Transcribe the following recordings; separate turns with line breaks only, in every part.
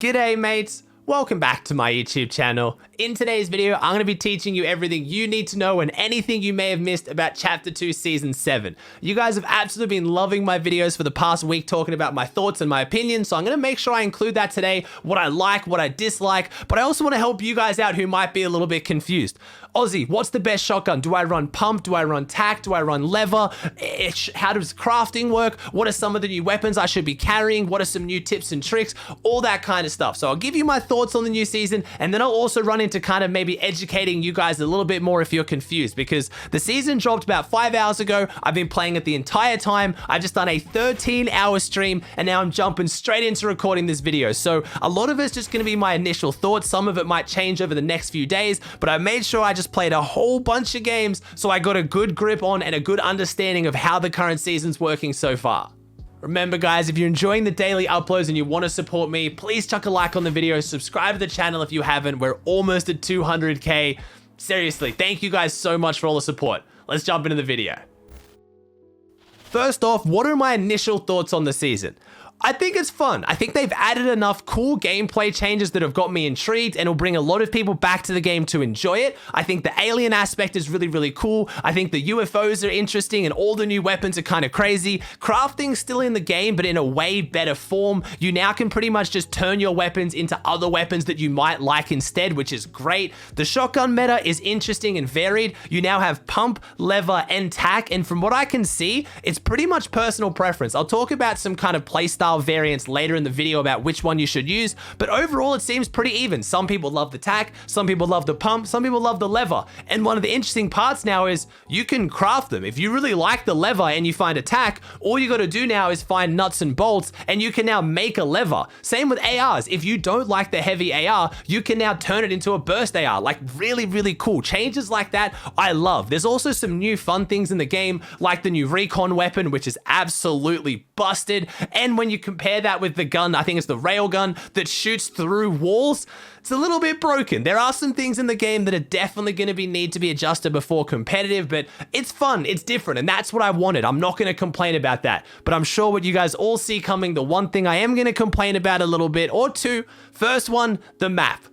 G'day mates, welcome back to my YouTube channel. In today's video, I'm going to be teaching you everything you need to know and anything you may have missed about Chapter 2 Season 7. You guys have absolutely been loving my videos for the past week talking about my thoughts and my opinions, so I'm going to make sure I include that today, what I like, what I dislike, but I also want to help you guys out who might be a little bit confused. Aussie, what's the best shotgun? Do I run pump? Do I run tack? Do I run lever? How does crafting work? What are some of the new weapons I should be carrying? What are some new tips and tricks? All that kind of stuff. So I'll give you my thoughts on the new season, and then I'll also run into kind of maybe educating you guys a little bit more if you're confused, because the season dropped about 5 hours ago. I've been playing it the entire time. I've just done a 13-hour stream, and now I'm jumping straight into recording this video. So a lot of it's just going to be my initial thoughts. Some of it might change over the next few days, but I made sure I just played a whole bunch of games so I got a good grip on and a good understanding of how the current season's working so far. Remember guys, if you're enjoying the daily uploads and you want to support me, please chuck a like on the video, subscribe to the channel if you haven't. We're almost at 200k. Seriously, thank you guys so much for all the support. Let's jump into the video. First off, what are my initial thoughts on the season? I think it's fun. I think they've added enough cool gameplay changes that have got me intrigued and will bring a lot of people back to the game to enjoy it. I think the alien aspect is really, really cool. I think the UFOs are interesting and all the new weapons are kind of crazy. Crafting's still in the game, but in a way better form. You now can pretty much just turn your weapons into other weapons that you might like instead, which is great. The shotgun meta is interesting and varied. You now have pump, lever, and tack, and from what I can see, it's pretty much personal preference. I'll talk about some kind of playstyle variants later in the video about which one you should use, but overall it seems pretty even. Some people love the tack, some people love the pump, some people love the lever, and one of the interesting parts now is you can craft them. If you really like the lever and you find a tack, all you got to do now is find nuts and bolts and you can now make a lever. Same with ARs. If you don't like the heavy AR, you can now turn it into a burst AR. Like really, really cool. Changes like that I love. There's also some new fun things in the game, like the new Recon weapon, which is absolutely busted, and when you compare that with the gun, I think it's the rail gun that shoots through walls, it's a little bit broken. There are some things in the game that are definitely going to need to be adjusted before competitive, but it's fun, it's different, and that's what I wanted. I'm not going to complain about that, but I'm sure what you guys all see coming, the one thing I am going to complain about a little bit, or two. First one, the map.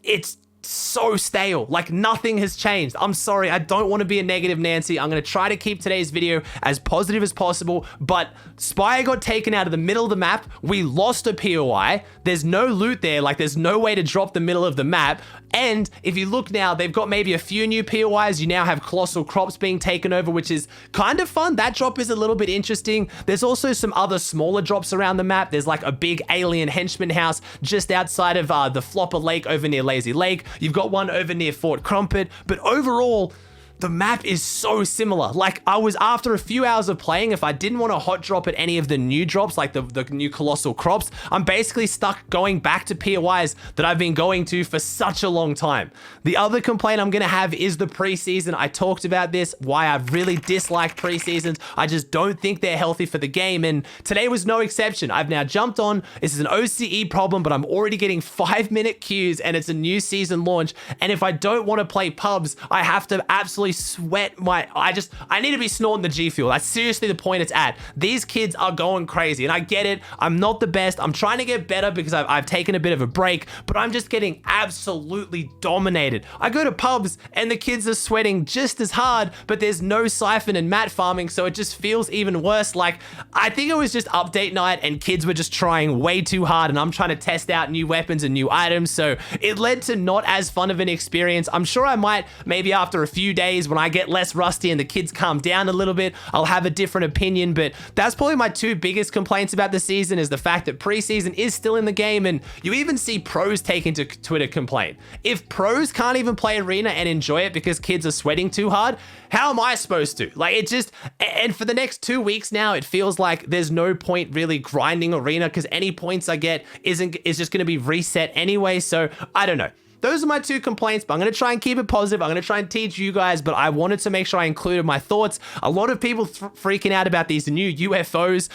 It's so stale, like nothing has changed. I'm sorry, I don't want to be a negative Nancy. I'm going to try to keep today's video as positive as possible, but Spire got taken out of the middle of the map. We lost a POI. There's no loot there, like there's no way to drop the middle of the map. And if you look now, they've got maybe a few new POIs. You now have colossal crops being taken over, which is kind of fun. That drop is a little bit interesting. There's also some other smaller drops around the map. There's like a big alien henchman house just outside of the Flopper Lake over near Lazy Lake. You've got one over near Fort Crumpet, but overall, the map is so similar. Like I was, after a few hours of playing, if I didn't want to hot drop at any of the new drops, like the new colossal crops, I'm basically stuck going back to POIs that I've been going to for such a long time. The other complaint I'm going to have is the preseason. I talked about this, why I really dislike preseasons. I just don't think they're healthy for the game, and today was no exception. I've now jumped on. This is an OCE problem, but I'm already getting 5-minute queues, and it's a new season launch, and if I don't want to play pubs, I have to absolutely sweat I need to be snorting the G Fuel. That's seriously the point it's at. These kids are going crazy, and I get it. I'm not the best. I'm trying to get better because I've taken a bit of a break, but I'm just getting absolutely dominated. I go to pubs and the kids are sweating just as hard, but there's no siphon and mat farming, so it just feels even worse. Like, I think it was just update night and kids were just trying way too hard, and I'm trying to test out new weapons and new items, so it led to not as fun of an experience. I'm sure I might, maybe after a few days when I get less rusty and the kids calm down a little bit, I'll have a different opinion, but that's probably my two biggest complaints about the season, is the fact that preseason is still in the game, and you even see pros taking to Twitter complain. If pros can't even play Arena and enjoy it because kids are sweating too hard, how am I supposed to? Like, it just, and for the next 2 weeks now, it feels like there's no point really grinding Arena because any points I get is just going to be reset anyway, so I don't know. those are my 2 complaints, but I'm going to try and keep it positive. I'm going to try and teach you guys, but I wanted to make sure I included my thoughts. A lot of people freaking out about these new UFOs.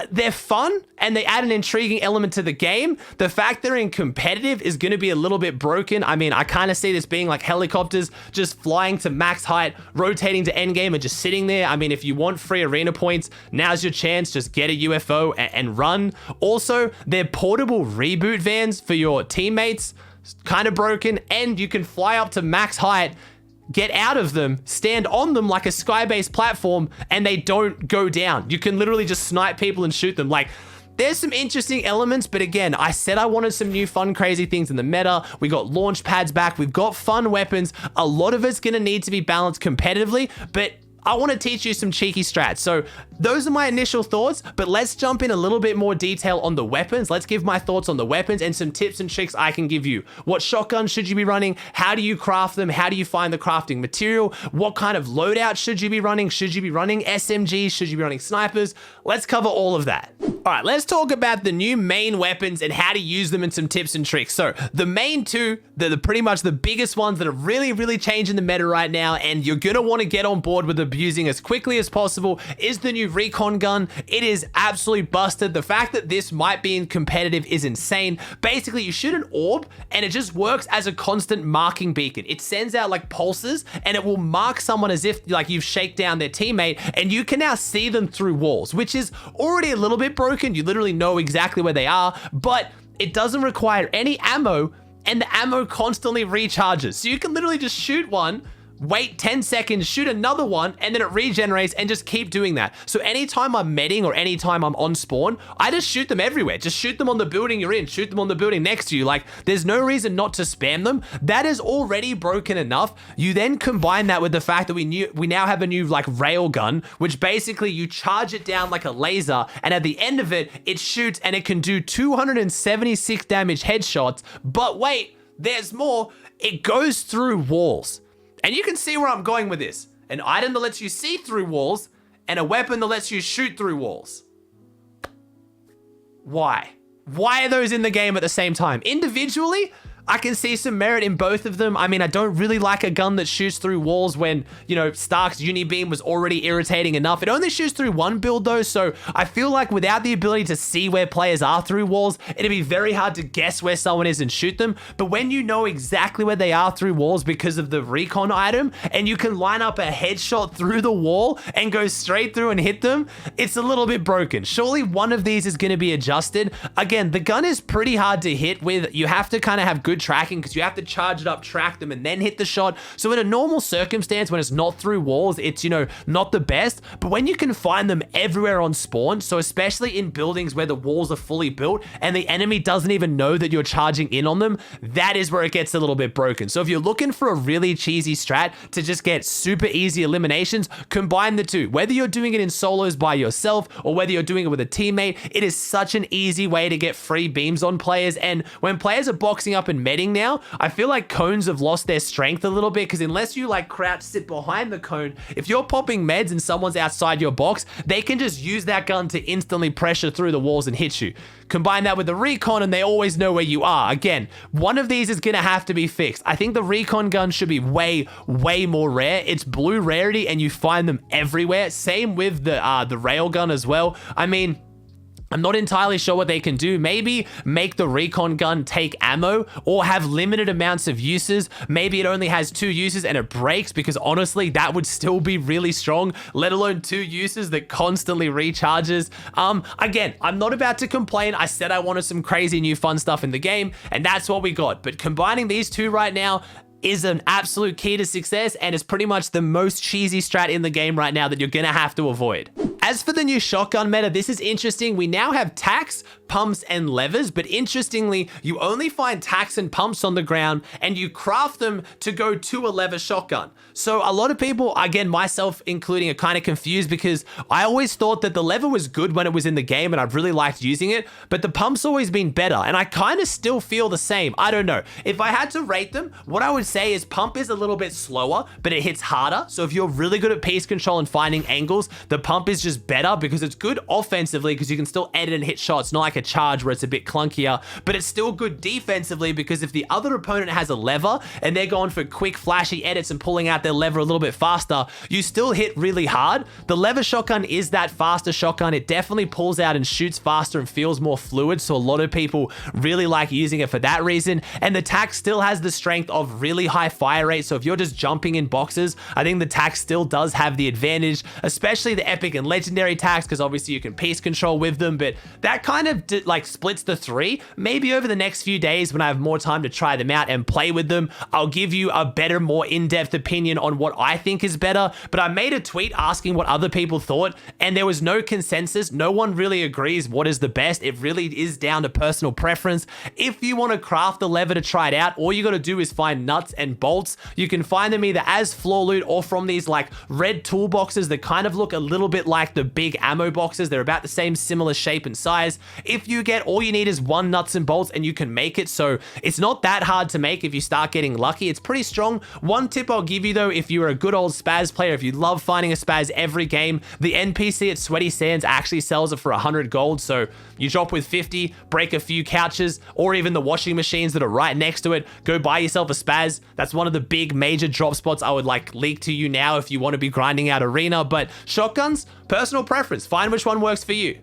They're fun and they add an intriguing element to the game. The fact they're in competitive is going to be a little bit broken. I mean, I kind of see this being like helicopters just flying to max height, rotating to endgame and just sitting there. I mean, if you want free arena points, now's your chance. Just get a UFO and run. Also, they're portable reboot vans for your teammates. Kind of broken, and you can fly up to max height, get out of them, stand on them like a sky-based platform, and they don't go down. You can literally just snipe people and shoot them. Like, there's some interesting elements, but again, I said I wanted some new fun, crazy things in the meta. We got launch pads back. We've got fun weapons. A lot of it's going to need to be balanced competitively, but I want to teach you some cheeky strats. So those are my initial thoughts, but let's jump in a little bit more detail on the weapons. Let's give my thoughts on the weapons and some tips and tricks I can give you. What shotguns should you be running? How do you craft them? How do you find the crafting material? What kind of loadout should you be running? Should you be running SMGs? Should you be running snipers? Let's cover all of that. All right, let's talk about the new main weapons and how to use them and some tips and tricks. So the main 2, they're pretty much the biggest ones that are really changing the meta right now, and you're gonna want to get on board with abusing as quickly as possible, is the new Recon gun. It is absolutely busted. The fact that this might be in competitive is insane. Basically, you shoot an orb and it just works as a constant marking beacon. It sends out like pulses and it will mark someone as if like you've shaken down their teammate, and you can now see them through walls, which is already a little bit broken. You literally know exactly where they are, but it doesn't require any ammo, and the ammo constantly recharges. So you can literally just shoot one, wait 10 seconds, shoot another one, and then it regenerates, and just keep doing that. So anytime I'm medding or anytime I'm on spawn, I just shoot them everywhere. Just shoot them on the building you're in, shoot them on the building next to you. Like, there's no reason not to spam them. That is already broken enough. You then combine that with the fact that we now have a new like rail gun, which basically you charge it down like a laser, and at the end of it, it shoots and it can do 276 damage headshots. But wait, there's more. It goes through walls. And you can see where I'm going with this. An item that lets you see through walls, and a weapon that lets you shoot through walls. Why? Why are those in the game at the same time? Individually, I can see some merit in both of them. I mean, I don't really like a gun that shoots through walls when, you know, Stark's Unibeam was already irritating enough. It only shoots through one build though, so I feel like without the ability to see where players are through walls, it'd be very hard to guess where someone is and shoot them. But when you know exactly where they are through walls because of the Recon item, and you can line up a headshot through the wall and go straight through and hit them, it's a little bit broken. Surely one of these is going to be adjusted. Again, the gun is pretty hard to hit with. You have to kind of have good tracking because you have to charge it up, track them, and then hit the shot. So in a normal circumstance, when it's not through walls, it's, you know, not the best. But when you can find them everywhere on spawn, so especially in buildings where the walls are fully built and the enemy doesn't even know that you're charging in on them, that is where it gets a little bit broken. So if you're looking for a really cheesy strat to just get super easy eliminations, combine the two. Whether you're doing it in solos by yourself or whether you're doing it with a teammate, it is such an easy way to get free beams on players. And when players are boxing up and medding now, I feel like cones have lost their strength a little bit, because unless you like crouch sit behind the cone, if you're popping meds and someone's outside your box, they can just use that gun to instantly pressure through the walls and hit you. Combine that with the Recon and they always know where you are. Again, one of these is going to have to be fixed. I think the Recon gun should be way more rare. It's blue rarity and you find them everywhere. Same with the railgun as well. I mean, I'm not entirely sure what they can do. Maybe make the Recon gun take ammo or have limited amounts of uses. Maybe it only has 2 uses and it breaks, because honestly, that would still be really strong, let alone 2 uses that constantly recharges. Again, I'm not about to complain. I said I wanted some crazy new fun stuff in the game, and that's what we got. But combining these two right now is an absolute key to success, and is pretty much the most cheesy strat in the game right now that you're gonna have to avoid. As for the new shotgun meta, this is interesting. We now have tacks, pumps, and levers, but interestingly, you only find tacks and pumps on the ground, and you craft them to go to a lever shotgun. So a lot of people, again, myself including, are kind of confused, because I always thought that the lever was good when it was in the game, and I've really liked using it, but the pump's always been better, and I kind of still feel the same. I don't know. If I had to rate them, what I would say is pump is a little bit slower, but it hits harder. So if you're really good at piece control and finding angles, the pump is just better, because it's good offensively because you can still edit and hit shots, not like a a charge where it's a bit clunkier, but it's still good defensively because if the other opponent has a lever and they're going for quick flashy edits and pulling out their lever a little bit faster, you still hit really hard. The lever shotgun is that faster shotgun. It definitely pulls out and shoots faster and feels more fluid, so a lot of people really like using it for that reason. And the tac still has the strength of really high fire rate, so if you're just jumping in boxes, I think the tac still does have the advantage, especially the epic and legendary tacs, because obviously you can piece control with them. But that kind of like splits the three. Maybe over the next few days when I have more time to try them out and play with them, I'll give you a better, more in-depth opinion on what I think is better. But I made a tweet asking what other people thought, and there was no consensus. No one really agrees what is the best. It really is down to personal preference. If you want to craft the lever to try it out, all you got to do is find nuts and bolts. You can find them either as floor loot or from these like red toolboxes that kind of look a little bit like the big ammo boxes. They're about the same similar shape and size. If you get, all you need is one nuts and bolts and you can make it. So it's not that hard to make if you start getting lucky. It's pretty strong. One tip I'll give you though, if you're a good old spaz player, if you love finding a spaz every game, the NPC at Sweaty Sands actually sells it for 100 gold. So you drop with 50, break a few couches, or even the washing machines that are right next to it, go buy yourself a spaz. That's one of the big major drop spots I would like leak to you now if you want to be grinding out arena. But shotguns, personal preference. Find which one works for you.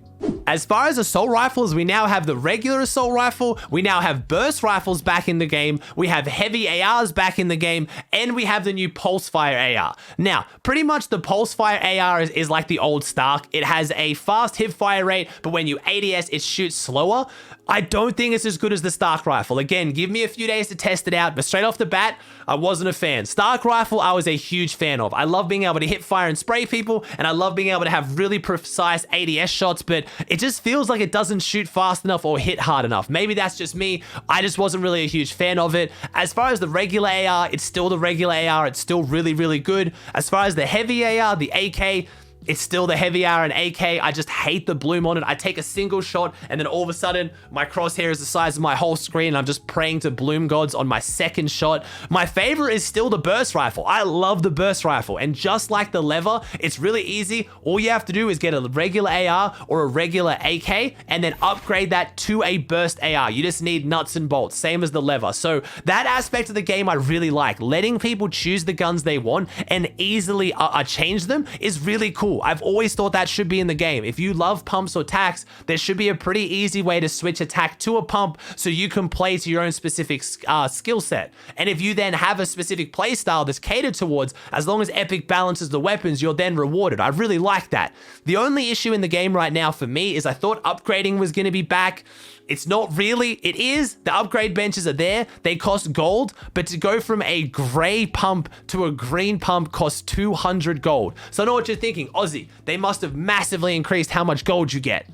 As far as assault rifles, we now have the regular assault rifle, we now have burst rifles back in the game, we have heavy ARs back in the game, and we have the new pulse fire AR. Now, pretty much the pulse fire AR is like the old Stark. It has a fast hip fire rate, but when you ADS, it shoots slower. I don't think it's as good as the Stark rifle. Again, give me a few days to test it out, but straight off the bat, I wasn't a fan. Stark rifle, I was a huge fan of. I love being able to hip fire and spray people, and I love being able to have really precise ADS shots, but it just feels like it doesn't shoot fast enough or hit hard enough. Maybe that's just me. I just wasn't really a huge fan of it. As far as the regular AR, it's still the regular AR. It's still really, really good. As far as the heavy AR, the AK, it's still the heavy AR and AK. I just hate the bloom on it. I take a single shot and then all of a sudden my crosshair is the size of my whole screen and I'm just praying to bloom gods on my second shot. My favorite is still the burst rifle. I love the burst rifle, and just like the lever, it's really easy. All you have to do is get a regular AR or a regular AK and then upgrade that to a burst AR. You just need nuts and bolts, same as the lever. So that aspect of the game I really like. Letting people choose the guns they want and easily change them is really cool. I've always thought that should be in the game. If you love pumps or tacs, there should be a pretty easy way to switch a tac to a pump so you can play to your own specific skill set. And if you then have a specific play style that's catered towards, as long as Epic balances the weapons, you're then rewarded. I really like that. The only issue in the game right now for me is I thought upgrading was going to be back. It's not really. It is. The upgrade benches are there. They cost gold, but to go from a gray pump to a green pump costs 200 gold. So I know what you're thinking. Aussie, they must have massively increased how much gold you get.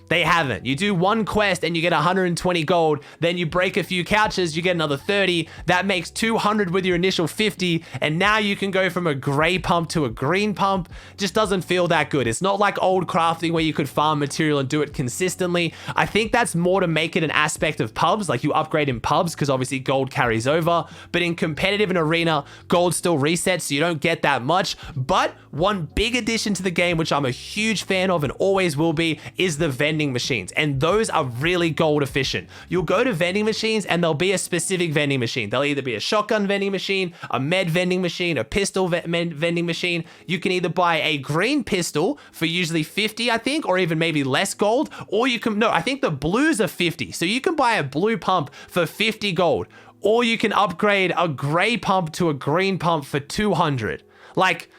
They haven't. You do one quest and you get 120 gold, then you break a few couches, you get another 30. That makes 200 with your initial 50, and now you can go from a gray pump to a green pump. Just doesn't feel that good. It's not like old crafting where you could farm material and do it consistently. I think that's more to make it an aspect of pubs, like you upgrade in pubs because obviously gold carries over, but in competitive and arena, gold still resets, so you don't get that much. But one big addition to the game, which I'm a huge fan of and always will be, is the vending machines, and those are really gold efficient. You'll go to vending machines and there'll be a specific vending machine. There'll either be a shotgun vending machine, a med vending machine, a pistol vending machine. You can either buy a green pistol for usually 50, I think, or even maybe less gold, or you can, no, I think the blues are 50. So you can buy a blue pump for 50 gold, or you can upgrade a gray pump to a green pump for 200. Like,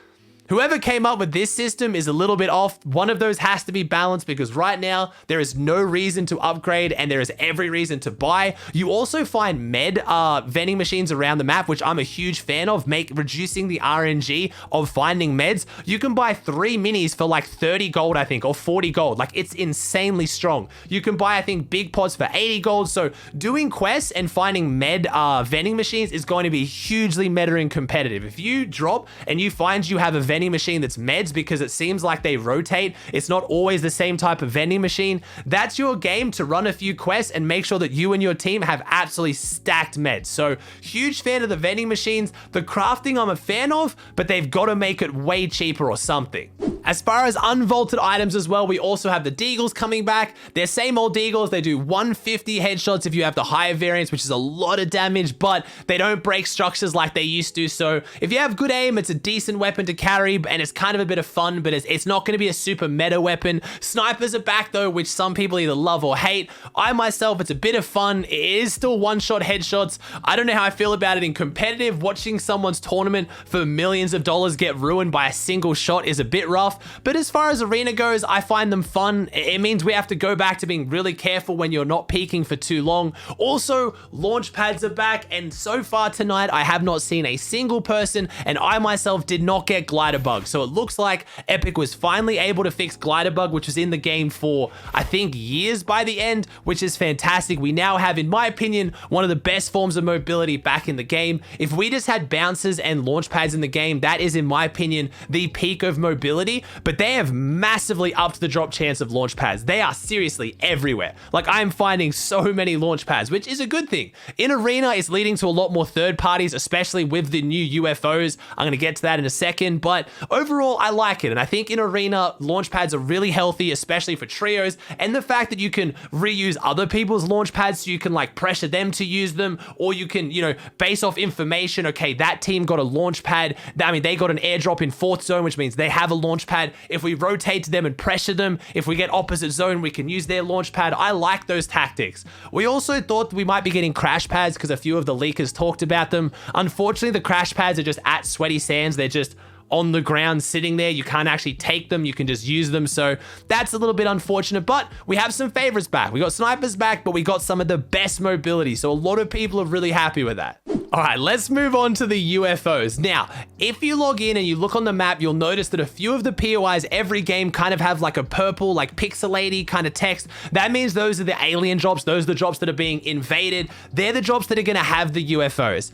whoever came up with this system is a little bit off. One of those has to be balanced because right now there is no reason to upgrade and there is every reason to buy. You also find med vending machines around the map, which I'm a huge fan of, reducing the RNG of finding meds. You can buy 3 minis for like 30 gold, I think, or 40 gold. Like, it's insanely strong. You can buy, I think, big pots for 80 gold. So doing quests and finding med vending machines is going to be hugely meta and competitive. If you drop and you find you have a vending machine that's meds, because it seems like they rotate, it's not always the same type of vending machine, that's your game to run a few quests and make sure that you and your team have absolutely stacked meds. So huge fan of the vending machines. The crafting I'm a fan of, but they've got to make it way cheaper or something. As far as unvaulted items as well, we also have the Deagles coming back. They're same old Deagles. They do 150 headshots if you have the higher variants, which is a lot of damage, but they don't break structures like they used to. So if you have good aim, it's a decent weapon to carry, and it's kind of a bit of fun, but it's not going to be a super meta weapon. Snipers are back though, which some people either love or hate. I myself, it's a bit of fun. It is still one-shot headshots. I don't know how I feel about it in competitive. Watching someone's tournament for millions of dollars get ruined by a single shot is a bit rough. But as far as arena goes, I find them fun. It means we have to go back to being really careful when you're not peeking for too long. Also, launch pads are back, and so far tonight, I have not seen a single person, and I myself did not get glider bug. So it looks like Epic was finally able to fix glider bug, which was in the game for, I think, years by the end, which is fantastic. We now have, in my opinion, one of the best forms of mobility back in the game. If we just had bouncers and launch pads in the game, that is, in my opinion, the peak of mobility. But they have massively upped the drop chance of launch pads. They are seriously everywhere. Like, I'm finding so many launch pads, which is a good thing. In arena, it's leading to a lot more third parties, especially with the new UFOs. I'm going to get to that in a second, but overall, I like it. And I think in arena, launch pads are really healthy, especially for trios. And the fact that you can reuse other people's launch pads, so you can like pressure them to use them, or you can, you know, base off information. Okay, that team got a launch pad. I mean, they got an airdrop in 4th zone, which means they have a launch pad. If we rotate to them and pressure them, if we get opposite zone, we can use their launch pad. I like those tactics. We also thought we might be getting crash pads because a few of the leakers talked about them. Unfortunately, the crash pads are just at Sweaty Sands. They're just on the ground sitting there. You can't actually take them. You can just use them. So that's a little bit unfortunate, but we have some favorites back. We got snipers back, but we got some of the best mobility. So a lot of people are really happy with that. All right, let's move on to the UFOs. Now, if you log in and you look on the map, you'll notice that a few of the POIs every game kind of have like a purple, like pixelated kind of text. That means those are the alien drops. Those are the drops that are being invaded. They're the drops that are going to have the UFOs.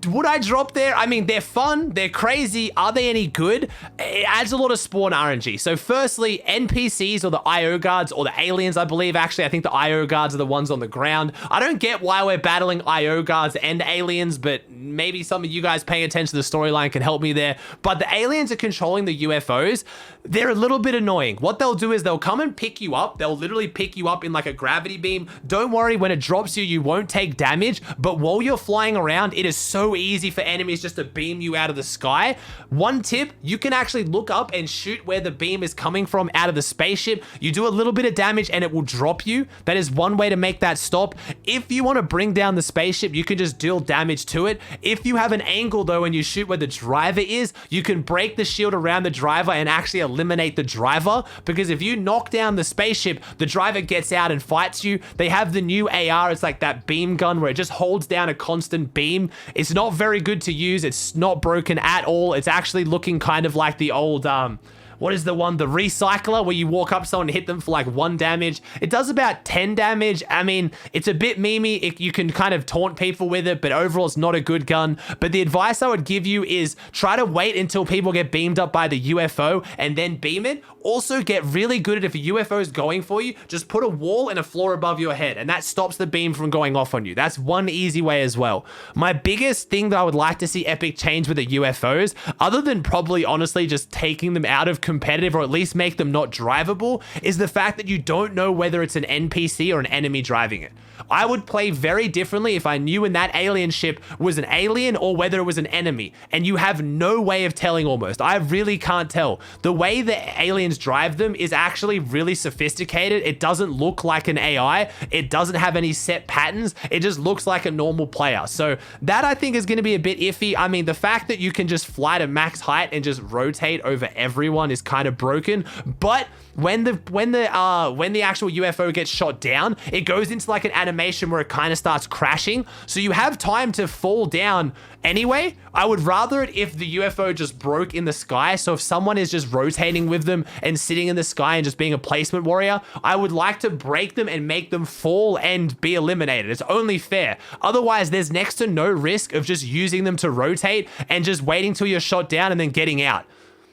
Would I drop there? I mean, they're fun, they're crazy. Are they any good? It adds a lot of spawn RNG. So firstly, NPCs or the IO guards or the aliens, I believe, actually, I think the IO guards are the ones on the ground. I don't get why we're battling IO guards and aliens, but maybe some of you guys paying attention to the storyline can help me there. But the aliens are controlling the UFOs. They're a little bit annoying. What they'll do is they'll come and pick you up. They'll literally pick you up in like a gravity beam. Don't worry, when it drops you, you won't take damage. But while you're flying around, it is so easy for enemies just to beam you out of the sky. One tip, you can actually look up and shoot where the beam is coming from out of the spaceship. You do a little bit of damage and it will drop you. That is one way to make that stop. If you want to bring down the spaceship, you can just deal damage to it. If you have an angle though and you shoot where the driver is, you can break the shield around the driver and actually eliminate the driver, because if you knock down the spaceship, the driver gets out and fights you. They have the new AR. It's like that beam gun where it just holds down a constant beam. It's not very good to use. It's not broken at all. It's actually looking kind of like the old, what is the one? The recycler, where you walk up someone and hit them for like 1 damage. It does about 10 damage. I mean, it's a bit memey. You can kind of taunt people with it, but overall it's not a good gun. But the advice I would give you is try to wait until people get beamed up by the UFO and then beam it. Also get really good at, if a UFO is going for you, just put a wall and a floor above your head, and that stops the beam from going off on you. That's one easy way as well. My biggest thing that I would like to see Epic change with the UFOs, other than probably honestly just taking them out of competitive, or at least make them not drivable, is the fact that you don't know whether it's an NPC or an enemy driving it. I would play very differently if I knew when that alien ship was an alien or whether it was an enemy, and you have no way of telling almost. I really can't tell. The way the aliens drive them is actually really sophisticated. It doesn't look like an AI. It doesn't have any set patterns. It just looks like a normal player. So that I think is going to be a bit iffy. I mean, the fact that you can just fly to max height and just rotate over everyone is kind of broken, but when the actual UFO gets shot down, it goes into like an animation where it kind of starts crashing. So you have time to fall down anyway. I would rather it if the UFO just broke in the sky. So if someone is just rotating with them and sitting in the sky and just being a placement warrior, I would like to break them and make them fall and be eliminated. It's only fair. Otherwise, there's next to no risk of just using them to rotate and just waiting till you're shot down and then getting out.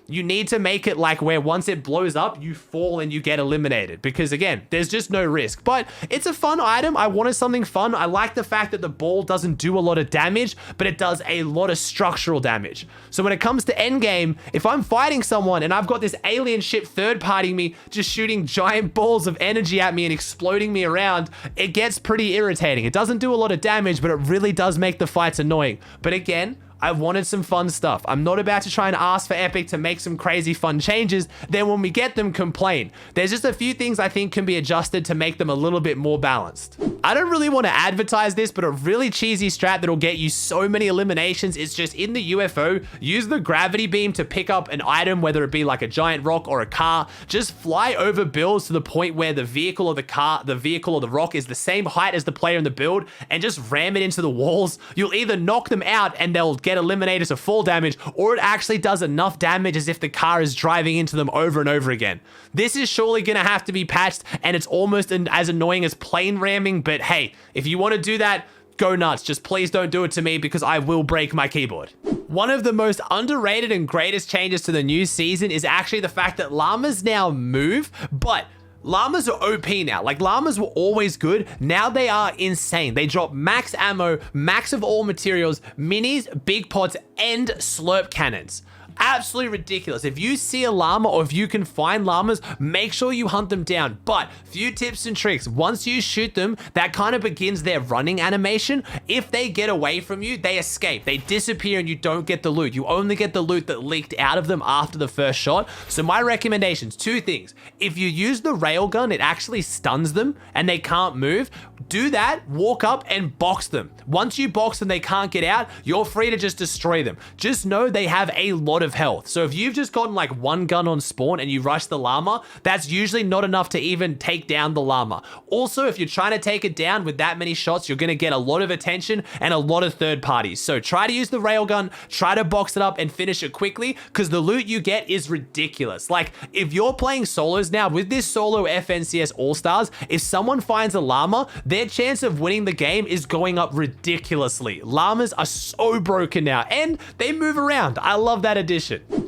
you need to make it like where once it blows up, you fall and you get eliminated, because again, there's just no risk. But it's a fun item. I wanted something fun. I like the fact that the ball doesn't do a lot of damage, but it does a lot of structural damage. So when it comes to endgame, if I'm fighting someone and I've got this alien ship third-partying me, just shooting giant balls of energy at me and exploding me around, it gets pretty irritating. It doesn't do a lot of damage, but it really does make the fights annoying. But again, I wanted some fun stuff. I'm not about to try and ask for Epic to make some crazy fun changes, then when we get them, complain. There's just a few things I think can be adjusted to make them a little bit more balanced. I don't really want to advertise this, but a really cheesy strat that'll get you so many eliminations is just in the UFO, use the gravity beam to pick up an item, whether it be like a giant rock or a car. Just fly over builds to the point where the vehicle or the car, the vehicle or the rock is the same height as the player in the build, and just ram it into the walls. You'll either knock them out and they'll get eliminated to full damage, or it actually does enough damage as if the car is driving into them over and over again. This is surely gonna have to be patched, and it's almost as annoying as plane ramming, but hey, if you want to do that, go nuts. Just please don't do it to me, because I will break my keyboard. One of the most underrated and greatest changes to the new season is actually the fact that llamas now move, but llamas are OP now. Like, llamas were always good. Now they are insane. They drop max ammo, max of all materials, minis, big pods, and slurp cannons. Absolutely ridiculous. If you see a llama, or if you can find llamas, make sure you hunt them down. But few tips and tricks. Once you shoot them, that kind of begins their running animation. If they get away from you, they escape. They disappear and you don't get the loot. You only get the loot that leaked out of them after the first shot. So my recommendations, two things. If you use the railgun, it actually stuns them and they can't move. Do that, walk up and box them. Once you box them, they can't get out. You're free to just destroy them. Just know they have a lot of health. So if you've just gotten like one gun on spawn and you rush the llama, that's usually not enough to even take down the llama. Also, if you're trying to take it down with that many shots, you're going to get a lot of attention and a lot of third parties. So try to use the railgun, try to box it up and finish it quickly, because the loot you get is ridiculous. Like, if you're playing solos now with this solo FNCS All-Stars, if someone finds a llama, their chance of winning the game is going up ridiculously. Llamas are so broken now and they move around. I love that addition.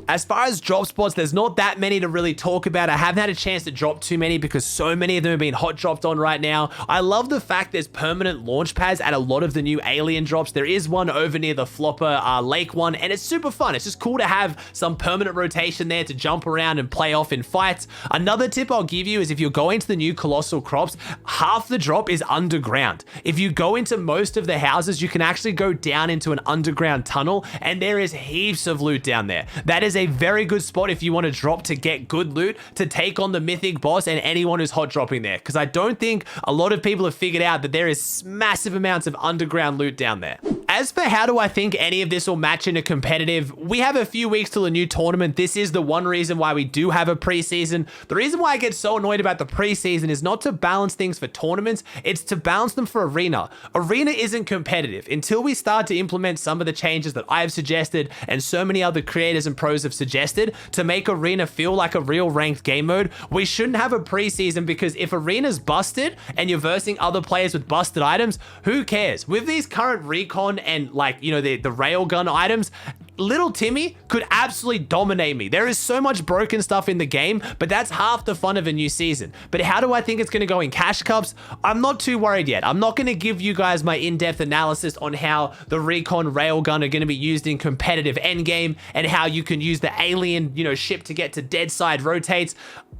As far as drop spots, there's not that many to really talk about. I haven't had a chance to drop too many because so many of them are being hot dropped on right now. I love the fact there's permanent launch pads at a lot of the new alien drops. There is one over near the Flopper Lake one, and it's super fun. It's just cool to have some permanent rotation there to jump around and play off in fights. Another tip I'll give you is if you're going to the new Colossal Crops, half the drop is underground. If you go into most of the houses, you can actually go down into an underground tunnel, and there is heaps of loot down there. That is a very good spot if you want to drop to get good loot to take on the mythic boss and anyone who's hot dropping there, because I don't think a lot of people have figured out that there is massive amounts of underground loot down there. As for how do I think any of this will match into competitive, we have a few weeks till a new tournament. This is the one reason why we do have a preseason. The reason why I get so annoyed about the preseason is not to balance things for tournaments, it's to balance them for arena. Arena isn't competitive until we start to implement some of the changes that I've suggested and so many other creators and pros have suggested to make arena feel like a real ranked game mode. We shouldn't have a preseason, because if arena's busted and you're versing other players with busted items, who cares? With these current Recon and, like, you know, the railgun items, little Timmy could absolutely dominate me. There is so much broken stuff in the game, but that's half the fun of a new season. But how do I think it's going to go in cash cups? I'm not too worried yet. I'm not going to give you guys my in-depth analysis on how the Recon railgun are going to be used in competitive endgame and how you can use the alien, you know, ship to get to dead side rotates.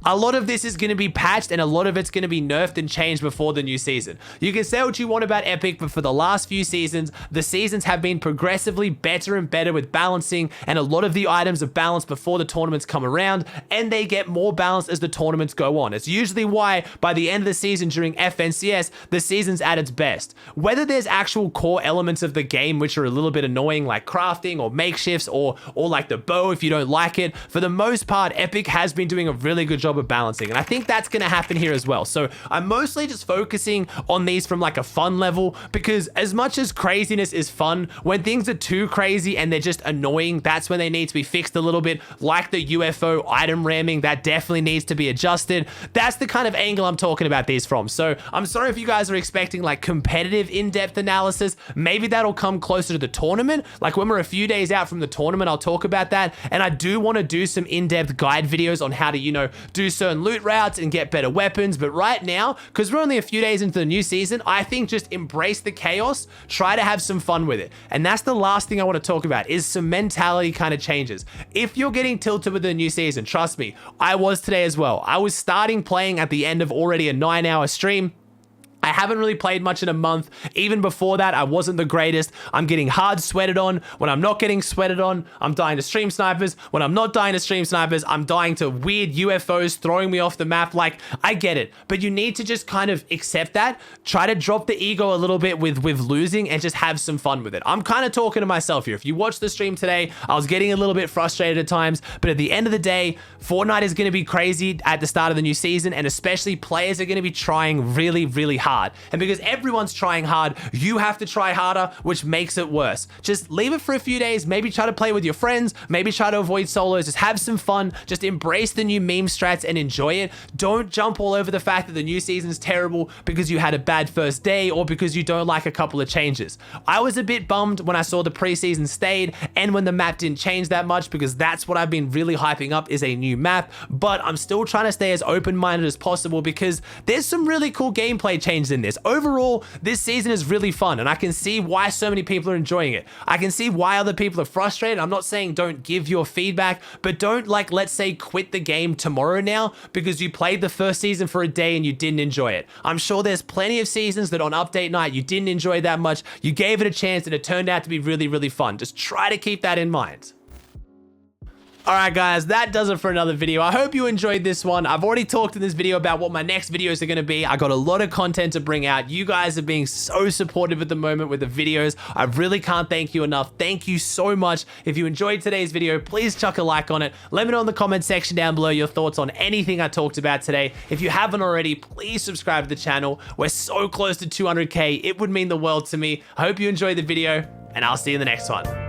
A lot of this is going to be patched and a lot of it's going to be nerfed and changed before the new season. You can say what you want about Epic, but for the last few seasons, the seasons have been progressively better and better with balancing, and a lot of the items are balanced before the tournaments come around, and they get more balanced as the tournaments go on. It's usually why by the end of the season during FNCS, the season's at its best. Whether there's actual core elements of the game which are a little bit annoying, like crafting or makeshifts or like the bow if you don't like it, for the most part, Epic has been doing a really good job of balancing, and I think that's going to happen here as well. So I'm mostly just focusing on these from like a fun level, because as much as craziness is fun, when things are too crazy and they're just annoying annoying. That's when they need to be fixed a little bit, like the UFO item ramming. That definitely needs to be adjusted. That's the kind of angle I'm talking about these from. So I'm sorry if you guys are expecting like competitive in-depth analysis. Maybe that'll come closer to the tournament. Like when we're a few days out from the tournament, I'll talk about that. And I do want to do some in-depth guide videos on how to, you know, do certain loot routes and get better weapons. But right now, because we're only a few days into the new season, I think just embrace the chaos, try to have some fun with it. And that's the last thing I want to talk about, is some mentality kind of changes. If you're getting tilted with the new season, trust me, I was today as well. I was starting playing at the end of already a 9-hour stream. I haven't really played much in a month. Even before that, I wasn't the greatest. I'm getting hard sweated on. When I'm not getting sweated on, I'm dying to stream snipers. When I'm not dying to stream snipers, I'm dying to weird UFOs throwing me off the map. Like, I get it, but you need to just kind of accept that. Try to drop the ego a little bit with losing and just have some fun with it. I'm kind of talking to myself here. If you watch the stream today, I was getting a little bit frustrated at times, but at the end of the day, Fortnite is going to be crazy at the start of the new season, and especially players are going to be trying really, really hard. And because everyone's trying hard, you have to try harder, which makes it worse. Just leave it for a few days, maybe try to play with your friends, maybe try to avoid solos, just have some fun, just embrace the new meme strats and enjoy it. Don't jump all over the fact that the new season's terrible because you had a bad first day or because you don't like a couple of changes. I was a bit bummed when I saw the preseason stayed and when the map didn't change that much, because that's what I've been really hyping up, is a new map, but I'm still trying to stay as open-minded as possible because there's some really cool gameplay changes in this. Overall, this season is really fun, and I can see why so many people are enjoying it. I can see why other people are frustrated. I'm not saying don't give your feedback, but don't, like, let's say quit the game tomorrow now because you played the first season for a day and you didn't enjoy it. I'm sure there's plenty of seasons that on update night you didn't enjoy that much. You gave it a chance and it turned out to be really, really fun. Just try to keep that in mind. Alright guys, that does it for another video. I hope you enjoyed this one. I've already talked in this video about what my next videos are going to be. I got a lot of content to bring out. You guys are being so supportive at the moment with the videos. I really can't thank you enough. Thank you so much. If you enjoyed today's video, please chuck a like on it. Let me know in the comment section down below your thoughts on anything I talked about today. If you haven't already, please subscribe to the channel. We're so close to 200k. It would mean the world to me. I hope you enjoyed the video, and I'll see you in the next one.